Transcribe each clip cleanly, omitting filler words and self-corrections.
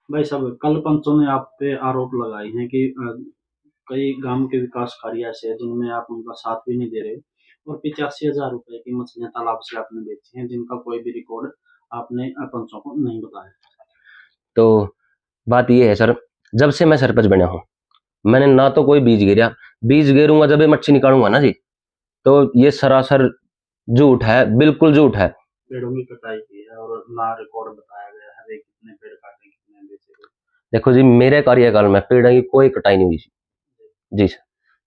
भाई साहब, कल पंचों ने आप पे आरोप लगाए हैं कि कई गांव के विकास कार्य ऐसे हैं जिनमें आप उनका साथ भी नहीं दे रहे, और 85,000 रुपए की मछलियां तालाब से आपने बेची हैं जिनका कोई भी रिकॉर्ड आपने पंचों को नहीं बताया। तो बात ये है सर, जब से मैं सरपंच बना हूँ मैंने ना तो कोई बीज गिरा। बीज गिरूंगा जब ये मच्छी निकालूंगा ना जी, तो ये सरासर झूठ है, बिल्कुल झूठ है। पेड़ों की कटाई की है और ना रिकॉर्ड बताया गया है वे कितने पेड़ काटे कितने बेचे गए। देखो जी, मेरे कार्यकाल में पेड़ की कोई कटाई नहीं हुई जी सर।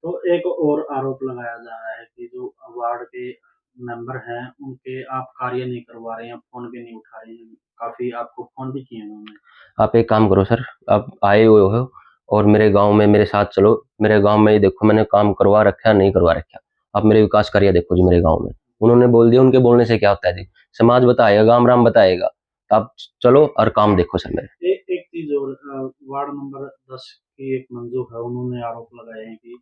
तो एक और आरोप लगाया जा रहा है कि जो वार्ड के मेंबर हैं उनके आप कार्य नहीं करवा रहे हैं, फोन भी नहीं उठा रहे हैं, काफी आपको फोन भी किए हैं उन्होंने। आप एक काम करो सर, आप आए हुए हो और मेरे गांव में मेरे साथ चलो। मेरे गांव में ये देखो मैंने काम करवा रखा है नहीं करवा रखा। आप मेरे विकास कार्य देखो जी मेरे गांव में। उन्होंने बोल दिया, उनके बोलने से क्या होता है जी, समाज बताएगा, गांव राम बताएगा। तो आप चलो और काम देखो सर मेरे। एक चीज और, वार्ड नंबर 10 की एक मंजू है, उन्होंने आरोप लगाए हैं कि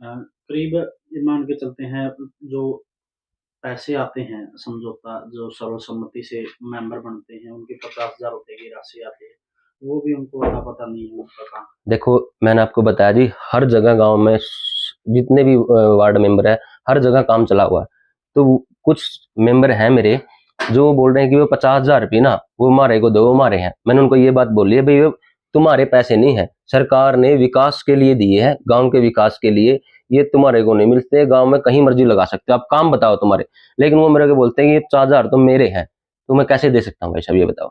करीब, ये मान के चलते हैं, जो पैसे आते हैं समझौता, जो सर्वसम्मति से मेंबर बनते हैं उनके 50,000 रुपए की राशि आती है, वो भी उनको अता पता नहीं है उनका काम। देखो मैंने आपको बताया जी, हर जगह गांव में जितने भी वार्ड मेंबर है, हर जगह काम चला हुआ है। तो कुछ मेंबर हैं मेरे जो बोल रहे हैं कि वो 50,000 रुपये ना वो हमारे को दो, हमारे हैं। मैंने उनको ये बात बोली है, भाई तुम्हारे पैसे नहीं है, सरकार ने विकास के लिए दिए हैं, गांव के विकास के लिए। ये तुम्हारे को नहीं मिलते, गांव में कहीं मर्जी लगा सकते हो, आप काम बताओ तुम्हारे। लेकिन वो मेरे को बोलते हैं कि ये 50,000 तो मेरे हैं, तो मैं कैसे दे सकता हूँ भाई साहब, ये बताओ।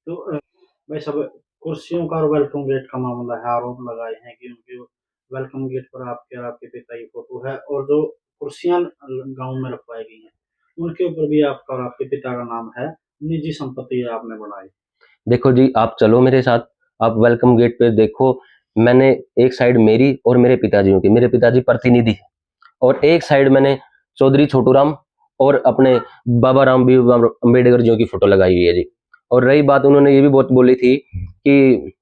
तो भाई सब, कुर्सियों का और वेलकम गेट का मामला है, आरोप लगाए हैं कि उनके वेलकम गेट पर आपके और आपके पिता की फोटो है, और जो कुर्सियां गांव में रखवाई गई हैं उनके ऊपर भी आपका और आपके पिता का नाम है, निजी संपत्ति आपने बनाई। देखो जी, आप चलो मेरे साथ, आप वेलकम गेट पे देखो। मैंने एक साइड मेरी और मेरे पिताजी की, मेरे पिताजी प्रतिनिधि है, और एक साइड मैंने चौधरी छोटूराम और अपने बाबा राम भी अम्बेडकर जी की फोटो लगाई हुई है जी। और रही बात, उन्होंने ये भी बहुत बोली थी कि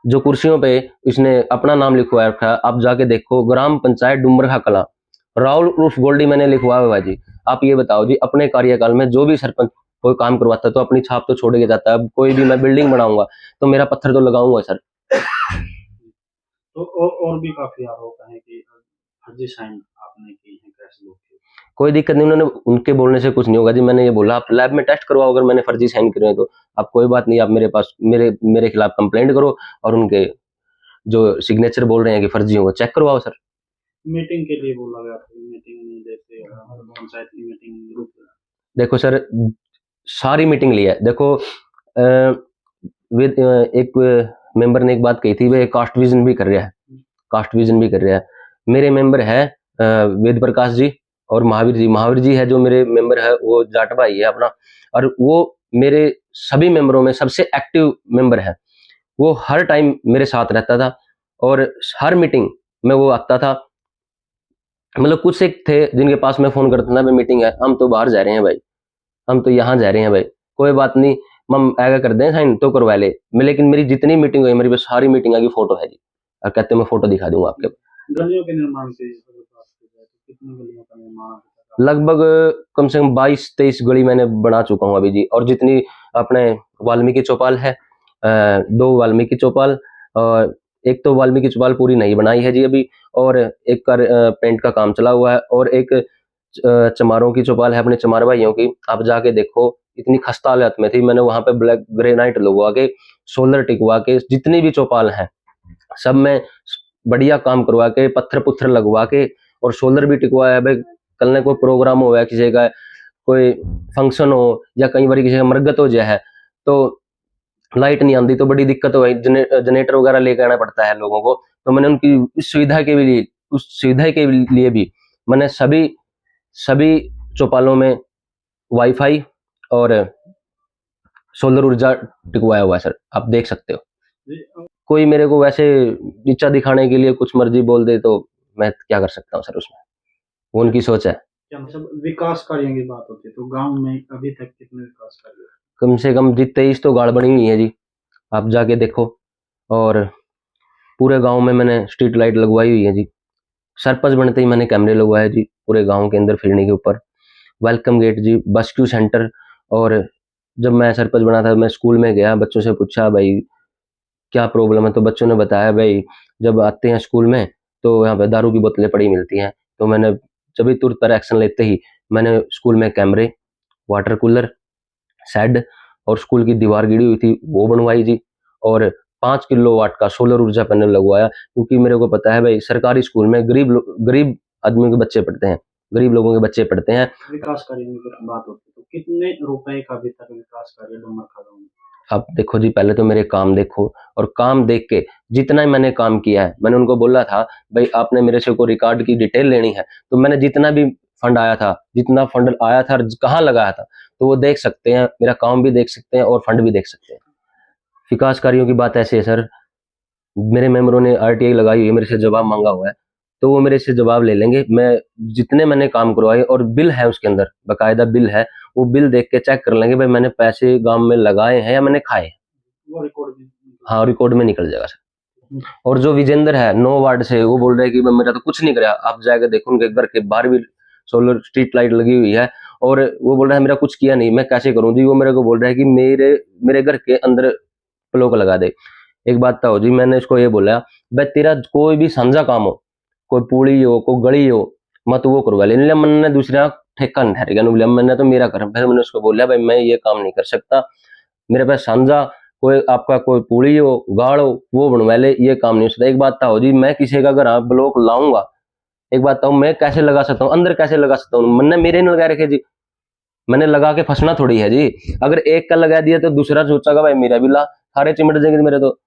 जो कुर्सियों पे इसने अपना नाम लिखवा रखा है, आप जाके देखो, ग्राम पंचायत डुमरखा कला, राहुल उर्फ गोल्डी मैंने लिखवाया हुआ है जी। आप ये बताओ जी, अपने कार्यकाल में जो भी सरपंच कोई काम करवाता है तो अपनी छाप तो छोड़ के जाता है। अब कोई भी मैं बिल्डिंग बनाऊंगा तो मेरा पत्थर तो लगाऊंगा सर। तो और भी काफी आरोप हैं कि फर्जी साइन आपने की है कैश बुक की। कोई दिक्कत नहीं, उन्होंने उनके बोलने से कुछ नहीं होगा जी। मैंने ये बोला आप लैब में टेस्ट करवाओ, अगर मैंने फर्जी साइन करे हैं तो आप कोई बात नहीं, आप मेरे पास मेरे मेरे खिलाफ कंप्लेंट करो और उनके जो सिग्नेचर बोल रहे हैं कि फर्जी हो वो चेक करवाओ सर। मीटिंग के लिए बोला गया था, मीटिंग नहीं देते, पंचायत की मीटिंग नहीं देते। देखो सर, सारी मीटिंग ली है। देखो एक मेंबर ने एक बात कही थी, वह कास्ट विजन भी कर रहा है, कास्ट विजन भी कर रहा है। मेरे मेंबर है वेद प्रकाश जी और महावीर जी। महावीर जी है जो मेरे मेंबर है, वो जाट भाई है अपना, और वो मेरे सभी मेंबरों में सबसे एक्टिव मेंबर है। वो हर टाइम मेरे साथ रहता था और हर मीटिंग में वो आता था। मतलब कुछ एक थे जिनके पास मैं फोन करता था, भाई मीटिंग है, हम तो बाहर जा रहे हैं भाई, हम तो यहाँ जा रहे हैं भाई, कोई बात नहीं, हम आएगा कर दें साइन तो करवा ले। लेकिन मेरी जितनी मीटिंग हुई, मेरे पास सारी मीटिंग की फोटो है जी, और कहते मैं फोटो दिखा दूंगा आपके। गलियों के निर्माण की अगर बात की जाए तो कितनी गलियों का निर्माण अभी तक लगभग कम से कम 22-23 गली मैंने बना चुका हूँ अभी जी। और जितनी अपने वाल्मीकि चौपाल है, दो वाल्मीकि चौपाल, और एक तो वाल्मीकि चौपाल पूरी नहीं बनाई है जी अभी, और एक का पेंट का काम चला हुआ है, और एक चमारों की चौपाल है अपने चमार भाइयों की। आप जाके देखो, इतनी खस्ता हालत में थी, मैंने वहां पे ब्लैक ग्रेनाइट लगवा के, सोलर टिकवा के, जितनी भी चौपाल हैं सब में बढ़िया काम करवा के, पत्थर पुत्थर लगवा के, और सोलर भी टिकवाया है भाई। कल ने कोई प्रोग्राम हो या किसी का कोई फंक्शन हो या कई बार किसी का मरगत हो जाए है तो लाइट नहीं आती तो बड़ी दिक्कत हो, जनरेटर वगैरह लेकर आना पड़ता है लोगों को। तो मैंने उनकी इस सुविधा के लिए, उस सुविधा के लिए भी मैंने सभी सभी चौपालों में वाईफाई और सोलर ऊर्जा टिकवाया हुआ है सर, आप देख सकते हो। जी। कोई मेरे को वैसे नीचा दिखाने के लिए कुछ मर्जी बोल दे तो मैं क्या कर सकता हूँ सर उसमें, वो उनकी सोच है। क्या मतलब विकास कार्यों की बात होती है तो गांव में अभी तक कितने विकास कार्य हुए? कम से कम जी 23 तो गाड़ बनी हुई है जी, आप जाके देखो। और पूरे गांव में मैंने स्ट्रीट लाइट लगवाई हुई है जी। सरपंच बनते ही मैंने कैमरे लगवाए जी पूरे गांव के अंदर फिरने के ऊपर। वेलकम गेट जी, बस क्यू सेंटर, और जब मैं सरपंच बना था, मैं स्कूल में गया, बच्चों से पूछा भाई क्या प्रॉब्लम है, तो बच्चों ने बताया भाई जब आते हैं स्कूल में तो यहाँ पे दारू की बोतलें पड़ी मिलती हैं। तो मैंने जब तुरंत पर एक्शन लेते ही मैंने स्कूल में कैमरे, वाटर कूलर, शेड और स्कूल की दीवार गिरी हुई थी वो बनवाई जी, और 5 किलोवाट का सोलर ऊर्जा पैनल लगवाया, क्योंकि मेरे को पता है भाई सरकारी स्कूल में गरीब आदमी के बच्चे पढ़ते हैं, गरीब लोगों के बच्चे पढ़ते हैं। विकास कार्यों की बात होती है तो कितने रुपए का अभी तक विकास कार्य डोमरखा गाँव में? अब देखो जी, पहले तो मेरे काम देखो, और काम देख के जितना ही मैंने काम किया है, मैंने उनको बोला था भाई आपने मेरे से कोई रिकॉर्ड की डिटेल लेनी है, तो मैंने जितना भी फंड आया था, जितना फंड आया था और कहाँ लगाया था, तो वो देख सकते हैं, मेरा काम भी देख सकते हैं और फंड भी देख सकते हैं। विकास कार्यों की बात ऐसे है सर, मेरे मेंबरों ने आरटीआई लगाई हुई है, मेरे से जवाब मांगा हुआ है, तो वो मेरे से जवाब ले लेंगे। मैं जितने मैंने काम करवाए और बिल है उसके अंदर, बकायदा बिल है, वो बिल देख के चेक कर लेंगे भाई मैंने पैसे गांव में लगाए हैं या मैंने खाए हैं। वो रिकॉर्ड भी हाँ, रिकॉर्ड में निकल जाएगा सर। हुँ, और जो विजेंद्र है 9 वार्ड से, वो बोल रहे हैं कि मेरा तो कुछ नहीं कराया, आप जाकर देखो उनके घर के बाहर भी सोलर स्ट्रीट लाइट लगी हुई है, और वो बोल रहा है मेरा कुछ किया नहीं, मैं कैसे करूं जी। वो मेरे को बोल रहा है कि मेरे मेरे घर के अंदर प्लॉक लगा दे। एक बात तो जी, मैंने इसको ये बोला भाई तेरा कोई भी साझा काम हो, कोई पुली हो, कोई गली हो, मत वो करवा ले, नहीं मैंने दूसरा ठेका नहीं ठहरेगा, नहीं बोला मैंने तो मेरा कर। फिर मैंने उसको बोला भाई मैं ये काम नहीं कर सकता, मेरे पास साझा कोई आपका कोई पुली हो, गाड़ हो, वो बनवा ले, ये काम नहीं हो सकता। एक बात तो जी, मैं किसी का अगर ब्लॉक लाऊंगा, एक बात तो मैं कैसे लगा सकता हूँ, अंदर कैसे लगा सकता हूँ, मैंने मेरे नहीं लगा रखे जी, मैंने लगा के फंसना थोड़ी है जी। अगर एक का लगा दिया तो दूसरा सोचेगा भाई मेरा भी ला, सारे चिमट जाएंगे मेरे तो।